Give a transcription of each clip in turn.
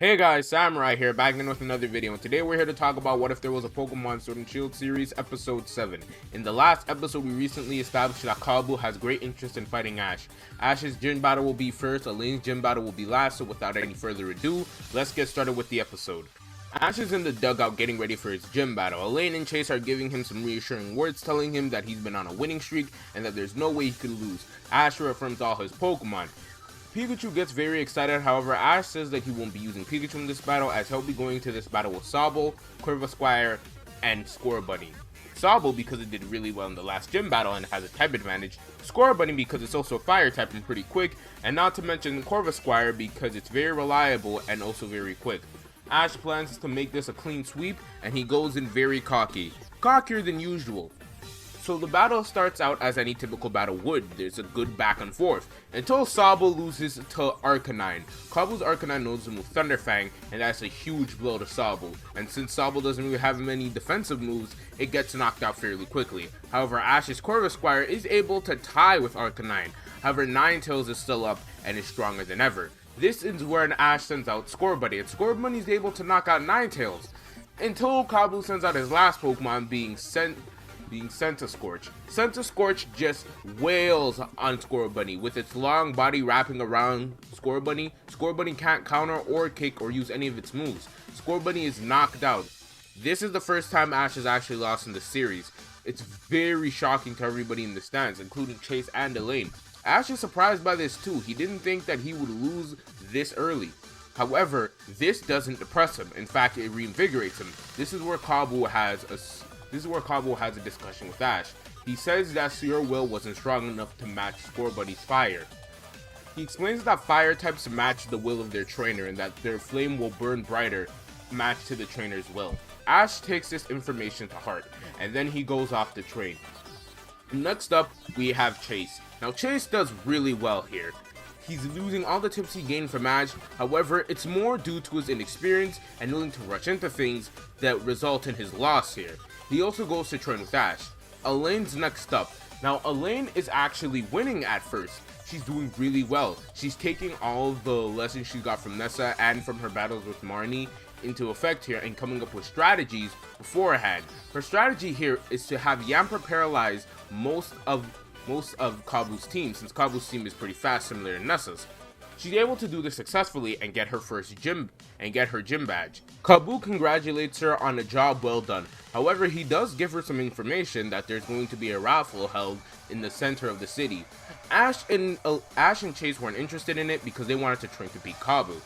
Hey guys, Samurai here, back in with another video, and today we're here to talk about what if there was a Pokemon Sword and Shield series, episode 7. In the last episode, we recently established that Kabu has great interest in fighting Ash. Ash's gym battle will be first, Elaine's gym battle will be last, so without any further ado, let's get started with the episode. Ash is in the dugout getting ready for his gym battle. Elaine and Chase are giving him some reassuring words, telling him that he's been on a winning streak and that there's no way he could lose. Ash reaffirms all his Pokemon. Pikachu gets very excited, however Ash says that he won't be using Pikachu in this battle as he'll be going to this battle with Sobble, Corvisquire, and Scorbunny. Sobble because it did really well in the last gym battle and has a type advantage, Scorbunny because it's also fire type and pretty quick, and not to mention Corvisquire because it's very reliable and also very quick. Ash plans to make this a clean sweep and he goes in very cocky, cockier than usual. So the battle starts out as any typical battle would. There's a good back and forth until Sobble loses to Arcanine. Kabu's Arcanine knows the move Thunder Fang, and that's a huge blow to Sobble. And since Sobble doesn't really have many defensive moves, it gets knocked out fairly quickly. However, Ash's Corvisquire is able to tie with Arcanine. However, Ninetales is still up and is stronger than ever. This is where Ash sends out Scorbunny, and Scorbunny is able to knock out Ninetales until Kabu sends out his last Pokemon, being Centiskorch. Centiskorch just wails on Scorbunny with its long body wrapping around Scorbunny. Scorbunny can't counter or kick or use any of its moves. Scorbunny is knocked out. This is the first time Ash has actually lost in the series. It's very shocking to everybody in the stands, including Chase and Elaine. Ash is surprised by this too. He didn't think that he would lose this early. However, this doesn't depress him. In fact, it reinvigorates him. This is where Kabu has a discussion with Ash. He says that your will wasn't strong enough to match Scorbunny's fire. He explains that fire types match the will of their trainer and that their flame will burn brighter, matched to the trainer's will. Ash takes this information to heart, and then he goes off the train. Next up, we have Chase. Now Chase does really well here. He's losing all the tips he gained from Ash, however, it's more due to his inexperience and willing to rush into things that result in his loss here. He also goes to train with Ash. Elaine's next up. Now Elaine is actually winning at first. She's doing really well. She's taking all the lessons she got from Nessa and from her battles with Marnie into effect here and coming up with strategies beforehand. Her strategy here is to have Yamper paralyze most of Kabu's team, since Kabu's team is pretty fast, similar to Nessa's. She's able to do this successfully and get her gym badge. Kabu congratulates her on a job well done. However, he does give her some information that there's going to be a raffle held in the center of the city. Ash and Chase weren't interested in it because they wanted to train to beat Kabu.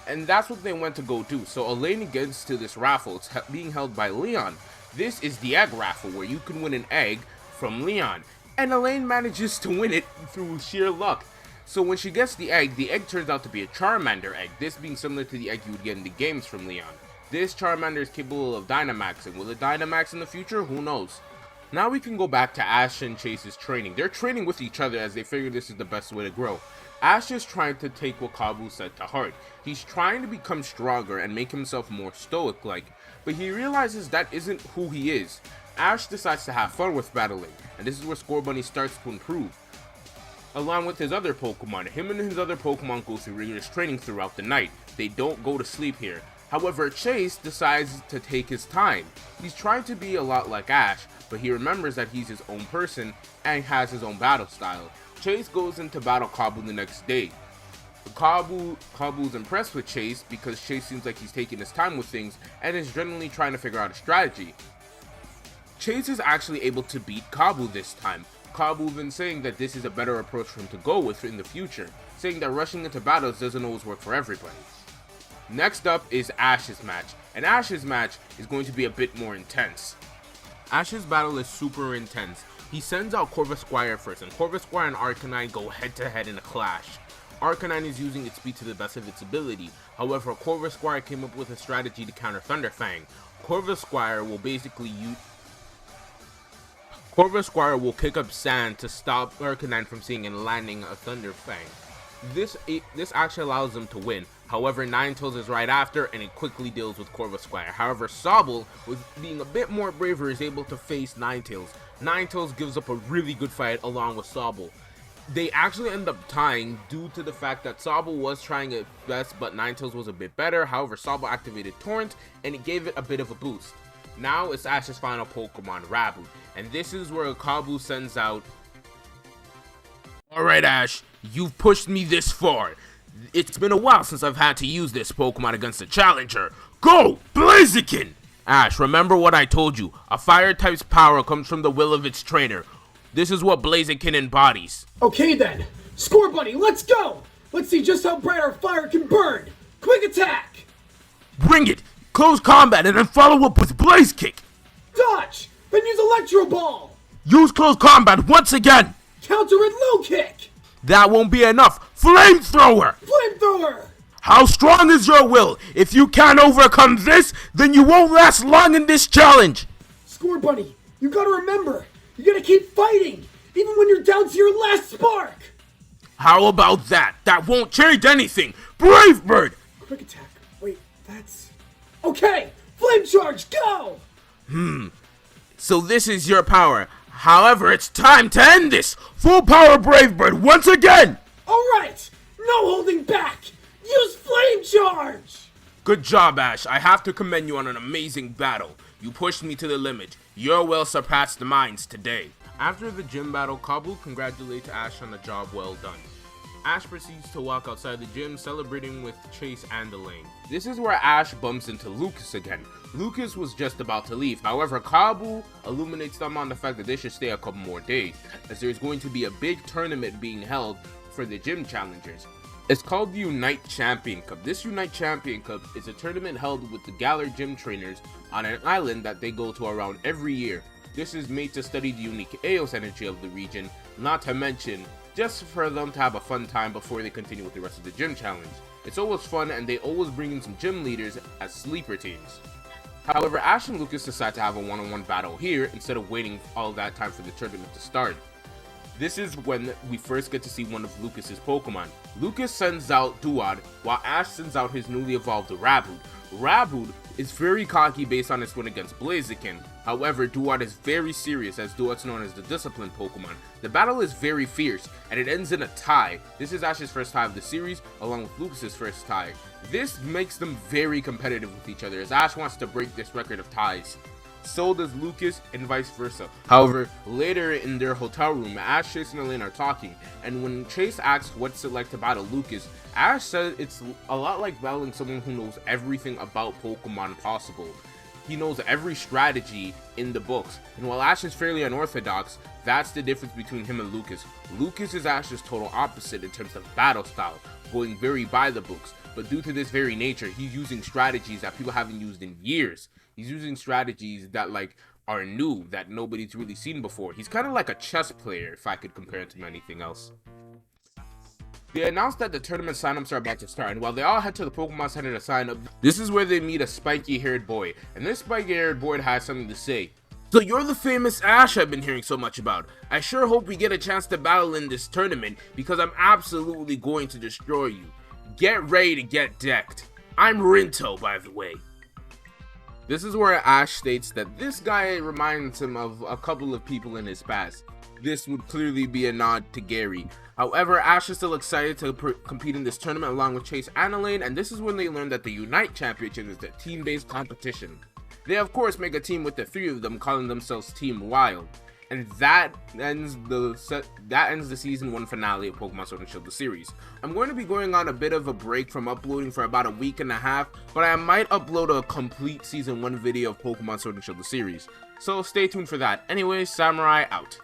And that's what they went to go do. So Elaine gets to this raffle. It's being held by Leon. This is the egg raffle where you can win an egg from Leon. And Elaine manages to win it through sheer luck. So when she gets the egg turns out to be a Charmander egg, this being similar to the egg you would get in the games from Leon. This Charmander is capable of Dynamaxing. Will it Dynamax in the future? Who knows? Now we can go back to Ash and Chase's training. They're training with each other as they figure this is the best way to grow. Ash is trying to take what Kabu said to heart. He's trying to become stronger and make himself more stoic-like, but he realizes that isn't who he is. Ash decides to have fun with battling, and this is where Scorbunny starts to improve. Along with his other Pokemon, him and his other Pokemon go through rigorous training throughout the night. They don't go to sleep here. However, Chase decides to take his time. He's trying to be a lot like Ash, but he remembers that he's his own person and has his own battle style. Chase goes into battle Kabu the next day. Kabu's impressed with Chase because Chase seems like he's taking his time with things and is genuinely trying to figure out a strategy. Chase is actually able to beat Kabu this time. Kabu even saying that this is a better approach for him to go with in the future, saying that rushing into battles doesn't always work for everybody. Next up is Ash's match, and Ash's match is going to be a bit more intense. Ash's battle is super intense. He sends out Corvisquire first, and Corvisquire and Arcanine go head to head in a clash. Arcanine is using its speed to the best of its ability, however Corvisquire came up with a strategy to counter Thunder Fang. Corvisquire will kick up sand to stop Arcanine from seeing and landing a Thunder Fang. This actually allows them to win. However, Ninetales is right after and it quickly deals with Corvisquire. However, Sobble, with being a bit more braver, is able to face Ninetales. Ninetales gives up a really good fight along with Sobble. They actually end up tying due to the fact that Sobble was trying it best, but Ninetales was a bit better. However, Sobble activated Torrent, and it gave it a bit of a boost. Now it's Ash's final Pokemon, Raboot, and this is where Kabu sends out, "Alright Ash, you've pushed me this far. It's been a while since I've had to use this Pokemon against a challenger. Go, Blaziken!" Ash, remember what I told you. A fire type's power comes from the will of its trainer. This is what Blaziken embodies. Okay then, Score Bunny, let's go! Let's see just how bright our fire can burn! Quick attack! Bring it! Close combat and then follow up with Blaze Kick! Dodge! Then use Electro Ball! Use close combat once again! Counter with Low Kick! That won't be enough! Flamethrower! Flamethrower! How strong is your will? If you can't overcome this, then you won't last long in this challenge! Score Bunny, you gotta remember, you gotta keep fighting, even when you're down to your last spark! How about that? That won't change anything! Brave Bird! Quick attack. Wait, that's... Okay! Flame Charge, go! So this is your power. However, it's time to end this! Full power Brave Bird once again! Alright! No holding back! Use Flame Charge! Good job, Ash. I have to commend you on an amazing battle. You pushed me to the limit. Your will surpassed mine's today. After the gym battle, Kabu congratulates Ash on a job well done. Ash proceeds to walk outside the gym, celebrating with Chase and Elaine. This is where Ash bumps into Lucas again. Lucas was just about to leave. However, Kabu illuminates them on the fact that they should stay a couple more days, as there's going to be a big tournament being held for the gym challengers. It's called the Unite Champion Cup. This Unite Champion Cup is a tournament held with the Galar gym trainers on an island that they go to around every year. This is made to study the unique Eos energy of the region, not to mention just for them to have a fun time before they continue with the rest of the gym challenge. It's always fun, and they always bring in some gym leaders as sleeper teams. However, Ash and Lucas decide to have a one-on-one battle here instead of waiting all that time for the tournament to start. This is when we first get to see one of Lucas's Pokemon. Lucas sends out Duod, while Ash sends out his newly evolved Raboot. Raboot is very cocky based on its win against Blaziken. However, Duod is very serious, as Duod's known as the disciplined Pokemon. The battle is very fierce, and it ends in a tie. This is Ash's first tie of the series, along with Lucas's first tie. This makes them very competitive with each other, as Ash wants to break this record of ties. So does Lucas, and vice versa. However, later in their hotel room, Ash, Chase, and Elaine are talking, and when Chase asks what's it like to battle Lucas, Ash says it's a lot like battling someone who knows everything about Pokemon possible. He knows every strategy in the books, and while Ash is fairly unorthodox, that's the difference between him and Lucas. Lucas is Ash's total opposite in terms of battle style, going very by the books, but due to this very nature, he's using strategies that people haven't used in years. He's using strategies that are new, that nobody's really seen before. He's kind of like a chess player, if I could compare it to anything else. They announced that the tournament signups are about to start, and while they all head to the Pokemon Center to sign up, this is where they meet a spiky-haired boy, and this spiky-haired boy has something to say. "So you're the famous Ash I've been hearing so much about. I sure hope we get a chance to battle in this tournament, because I'm absolutely going to destroy you. Get ready to get decked. I'm Rinto, by the way." This is where Ash states that this guy reminds him of a couple of people in his past. This would clearly be a nod to Gary. However, Ash is still excited to compete in this tournament along with Chase and Elaine, and this is when they learn that the Unite Championship is a team-based competition. They of course make a team with the three of them, calling themselves Team Wild. And that ends the season 1 finale of Pokemon Sword and Shield, the series. I'm going to be going on a bit of a break from uploading for about a week and a half, but I might upload a complete season 1 video of Pokemon Sword and Shield, the series. So stay tuned for that. Anyways, Samurai out.